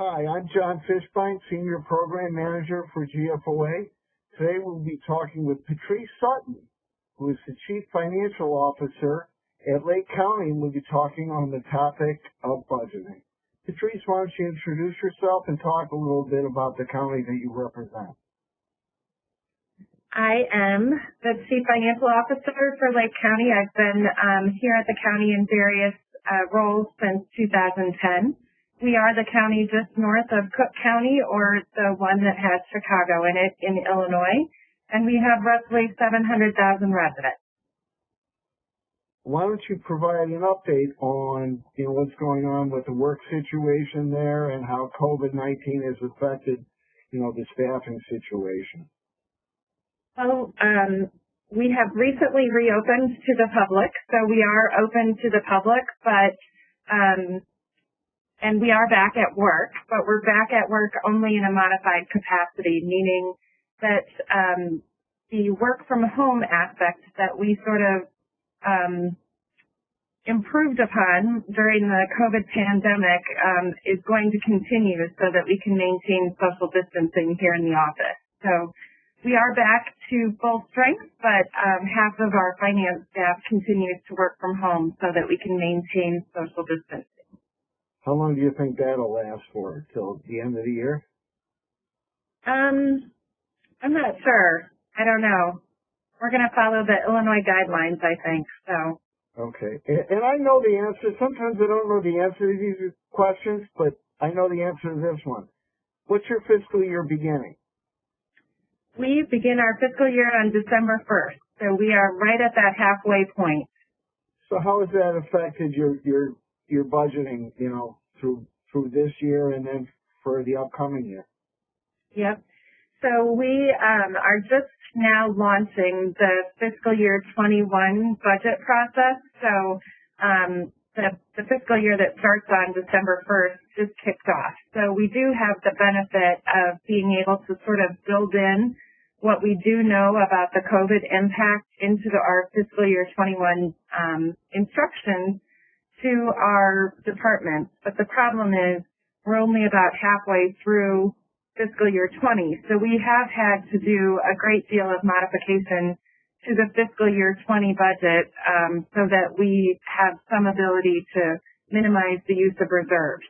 Hi, I'm John Fishbein, Senior Program Manager for GFOA. Today we'll be talking with Patrice Sutton, who is the Chief Financial Officer at Lake County, and we'll be talking on the topic of budgeting. Patrice, why don't you introduce yourself and talk a little bit about the county that you represent? I am the Chief Financial Officer for Lake County. I've been here at the county in various roles since 2010. We are the county just north of Cook County, or the one that has Chicago in it, in Illinois, and we have roughly 700,000 residents. Why don't you provide an update on what's going on with the work situation there and how COVID-19 has affected the staffing situation? Well, we have recently reopened to the public, so we are open to the public, but and we are back at work, but we're back at work only in a modified capacity, meaning that the work from home aspect that we sort of improved upon during the COVID pandemic is going to continue so that we can maintain social distancing here in the office. So we are back to full strength, but half of our finance staff continues to work from home so that we can maintain social distancing. How long do you think that'll last for? Till the end of the year? I'm not sure. I don't know. We're going to follow the Illinois guidelines, I think, so. Okay. And I know the answer. Sometimes I don't know the answer to these questions, but I know the answer to this one. What's your fiscal year beginning? We begin our fiscal year on December 1st, so we are right at that halfway point. So how has that affected your budgeting, through this year and then for the upcoming year? Yep. So we are just now launching the fiscal year 21 budget process. So the fiscal year that starts on December 1st just kicked off. So we do have the benefit of being able to sort of build in what we do know about the COVID impact into our fiscal year 21 instructions to our departments. But the problem is we're only about halfway through fiscal year 20. So we have had to do a great deal of modification to the fiscal year 20 budget so that we have some ability to minimize the use of reserves.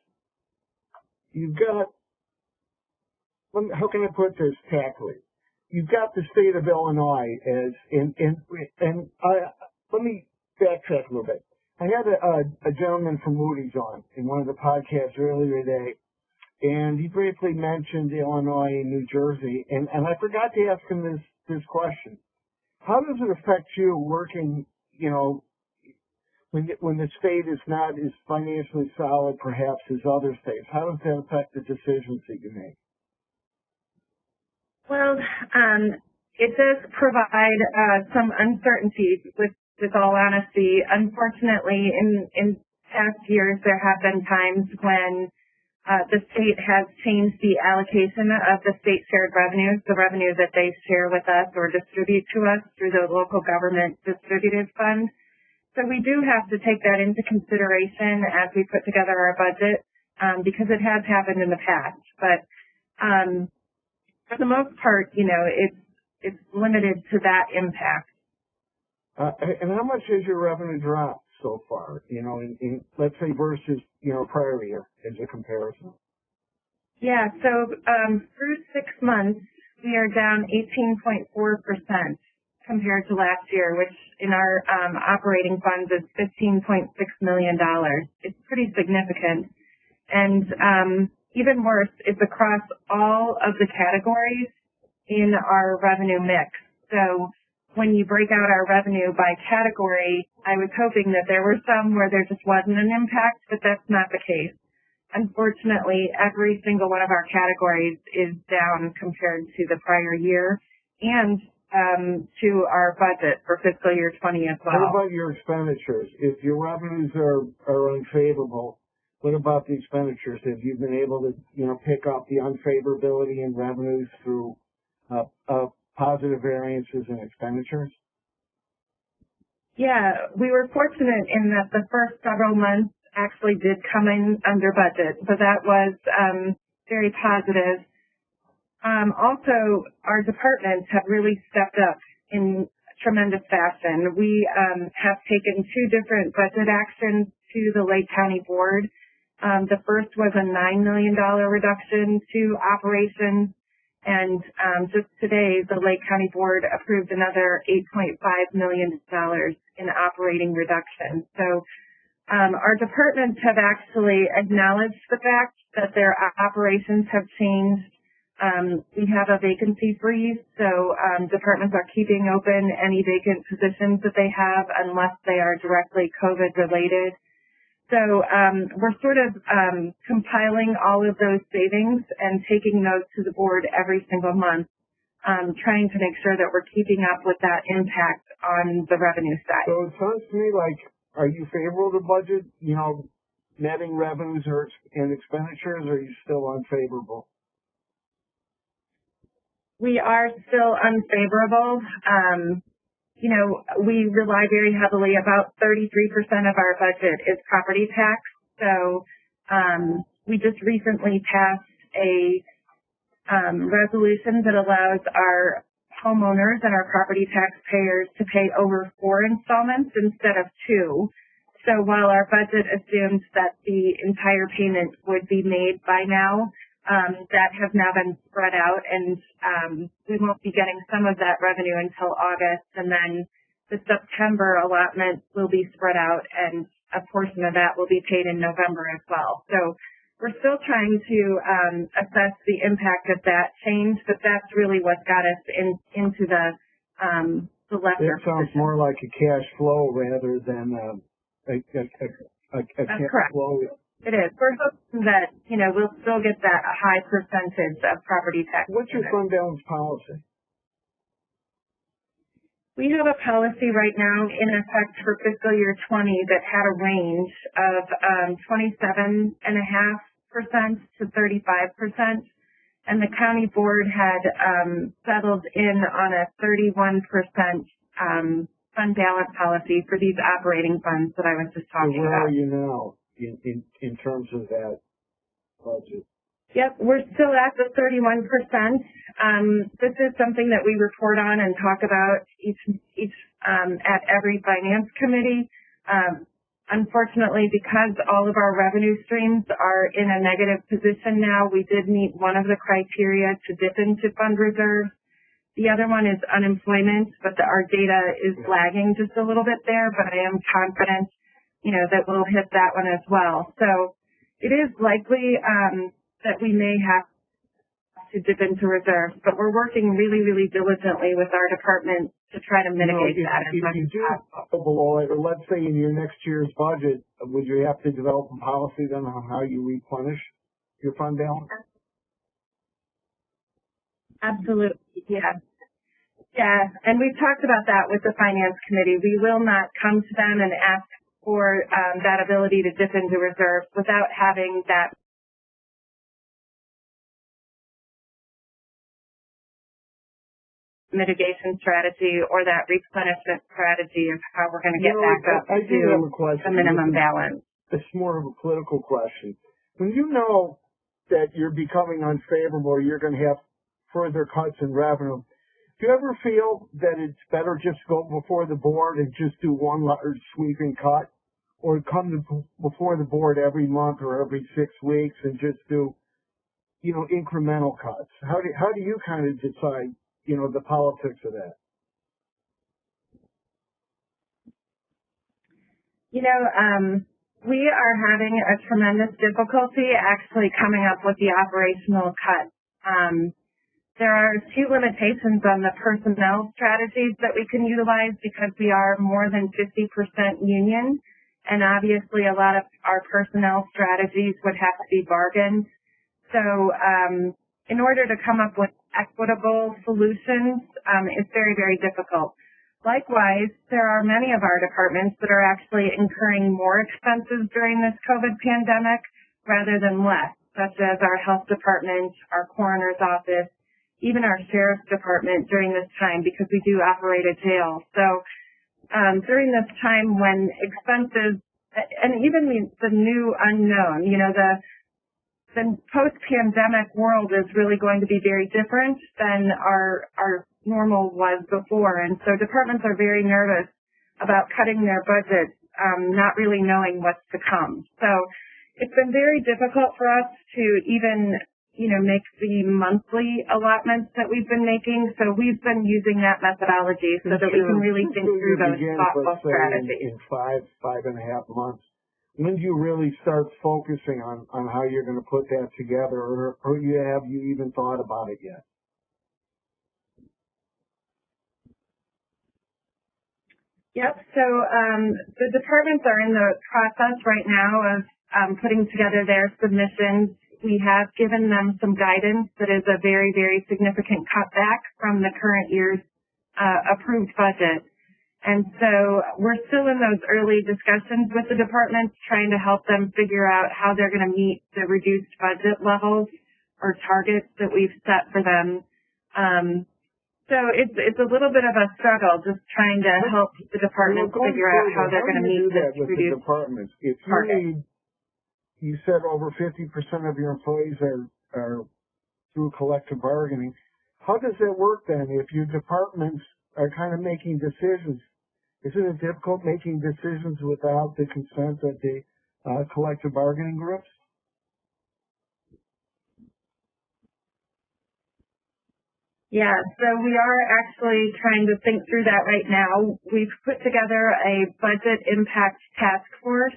You've got, how can I put this tactfully? You've got the state of Illinois as, let me backtrack a little bit. I had a gentleman from Moody's on in one of the podcasts earlier today, and he briefly mentioned Illinois and New Jersey, and I forgot to ask him this question. How does it affect you working, when the state is not as financially solid perhaps as other states? How does that affect the decisions that you make? Well, it does provide some uncertainty with all honesty. Unfortunately, in past years, there have been times when the state has changed the allocation of the state shared revenues, the revenue that they share with us or distribute to us through the local government distributive fund. So we do have to take that into consideration as we put together our budget because it has happened in the past. But for the most part, it's limited to that impact. And how much has your revenue dropped so far, in let's say versus, prior year as a comparison? Yeah, so through 6 months, we are down 18.4% compared to last year, which in our operating funds is $15.6 million. It's pretty significant. And even worse, it's across all of the categories in our revenue mix. So when you break out our revenue by category, I was hoping that there were some where there just wasn't an impact, but that's not the case. Unfortunately, every single one of our categories is down compared to the prior year and to our budget for fiscal year 20 as well. What about your expenditures? If your revenues are unfavorable, what about the expenditures? Have you been able to, pick up the unfavorability in revenues through positive variances in expenditures? Yeah, we were fortunate in that the first several months actually did come in under budget, so that was very positive. Also, our departments have really stepped up in tremendous fashion. We have taken 2 different budget actions to the Lake County Board. The first was a $9 million reduction to operations, and just today the Lake County Board approved another $8.5 million in operating reduction. So our departments have actually acknowledged the fact that their operations have changed. We have a vacancy freeze, so departments are keeping open any vacant positions that they have unless they are directly COVID related. So we're sort of compiling all of those savings and taking those to the board every single month, trying to make sure that we're keeping up with that impact on the revenue side. So it sounds to me like, are you favorable to budget, netting revenues and expenditures, or are you still unfavorable? We are still unfavorable. We rely very heavily, about 33% of our budget is property tax. So we just recently passed a resolution that allows our homeowners and our property taxpayers to pay over 4 installments instead of 2. So while our budget assumes that the entire payment would be made by now, that has now been spread out, and we won't be getting some of that revenue until August, and then the September allotment will be spread out, and a portion of that will be paid in November as well. So we're still trying to assess the impact of that change, but that's really what got us into the lesser. It sounds more like a cash flow rather than a cash correct. flow. It is. We're hoping that, we'll still get that high percentage of property tax. What's your fund balance policy? We have a policy right now in effect for fiscal year 20 that had a range of 27.5% to 35%, and the county board had settled in on a 31% fund balance policy for these operating funds that I was just talking about. Where are you now in terms of that budget? Yep, we're still at the 31%. This is something that we report on and talk about each at every finance committee. Unfortunately, because all of our revenue streams are in a negative position now, we did meet one of the criteria to dip into fund reserves. The other one is unemployment, but our data is lagging just a little bit there, but I am confident, that we'll hit that one as well. So it is likely that we may have to dip into reserves, but we're working really, really diligently with our department to try to mitigate that as much as possible. If you do below it, or let's say in your next year's budget, would you have to develop a policy then on how you replenish your fund balance? Absolutely, yeah. Yeah, and we've talked about that with the finance committee. We will not come to them and ask for that ability to dip into reserves without having that mitigation strategy or that replenishment strategy of how we're going to get back up to the minimum balance. It's more of a political question. When you know that you're becoming unfavorable or you're going to have further cuts in revenue, do you ever feel that it's better just go before the board and just do one large sweeping cut, or come before the board every month or every 6 weeks and just do, incremental cuts? How do you kind of decide, the politics of that? We are having a tremendous difficulty actually coming up with the operational cuts. There are 2 limitations on the personnel strategies that we can utilize because we are more than 50% union, and obviously a lot of our personnel strategies would have to be bargained. So in order to come up with equitable solutions, it's very, very difficult. Likewise, there are many of our departments that are actually incurring more expenses during this COVID pandemic rather than less, such as our health department, our coroner's office, even our sheriff's department during this time, because we do operate a jail. So during this time when expenses and even the new unknown, the post-pandemic world is really going to be very different than our normal was before. And so departments are very nervous about cutting their budgets, not really knowing what's to come. So it's been very difficult for us to even, make the monthly allotments that we've been making. So we've been using that methodology so that we can really think through those thoughtful strategies. In 5.5 months, when do you really start focusing on how you're going to put that together, or have you even thought about it yet? Yep. So the departments are in the process right now of putting together their submissions. We have given them some guidance that is a very, very significant cutback from the current year's approved budget. And so we're still in those early discussions with the departments, trying to help them figure out how they're going to meet the reduced budget levels or targets that we've set for them. So it's a little bit of a struggle, just trying to help the departments figure out how they're going to meet this reduced target. You said over 50% of your employees are through collective bargaining. How does that work then if your departments are kind of making decisions? Isn't it difficult making decisions without the consent of the collective bargaining groups? Yeah, so we are actually trying to think through that right now. We've put together a budget impact task force,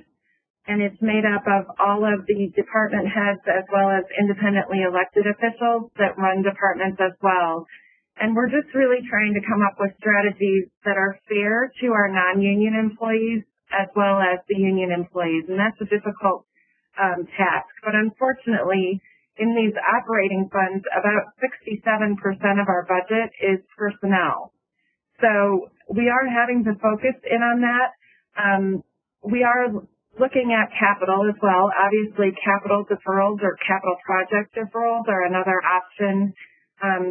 and it's made up of all of the department heads as well as independently elected officials that run departments as well. And we're just really trying to come up with strategies that are fair to our non-union employees as well as the union employees. And that's a difficult task. But unfortunately, in these operating funds, about 67% of our budget is personnel. So we are having to focus in on that. We are looking at capital as well. Obviously, capital deferrals or capital project deferrals are another option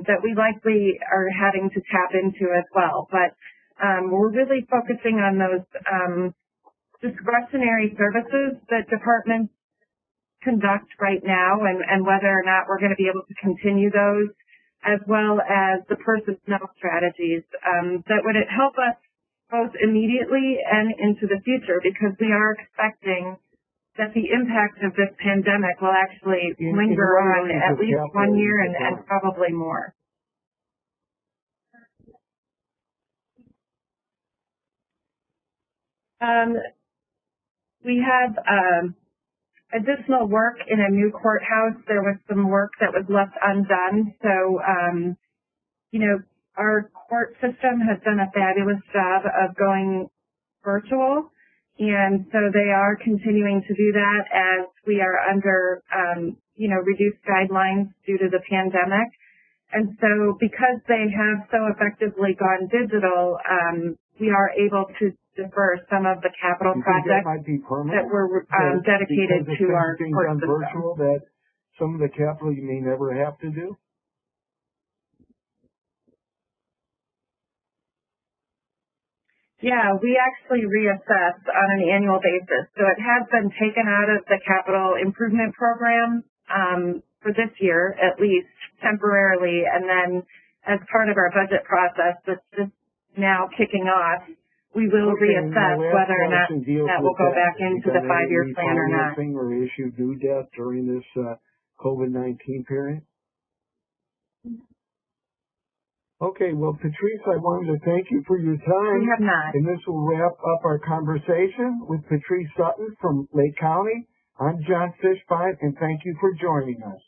that we likely are having to tap into as well. But we're really focusing on those discretionary services that departments conduct right now and whether or not we're going to be able to continue those, as well as the personnel strategies that would help us both immediately and into the future, because we are expecting that the impact of this pandemic will actually linger on at least 1 year and probably more. We have additional work in a new courthouse. There was some work that was left undone. So, our court system has done a fabulous job of going virtual. And so they are continuing to do that as we are under, reduced guidelines due to the pandemic. And so because they have so effectively gone digital, we are able to defer some of the capital projects that were dedicated to our court system. Virtual, that some of the capital you may never have to do? Yeah, we actually reassess on an annual basis. So it has been taken out of the capital improvement program for this year, at least temporarily. And then as part of our budget process that's just now kicking off, we will reassess whether or not that will go back into the 5-year plan or not. Or issue due debt during this COVID-19 period? Okay, well, Patrice, I wanted to thank you for your time. We have not. And this will wrap up our conversation with Patrice Sutton from Lake County. I'm John Fishbein, and thank you for joining us.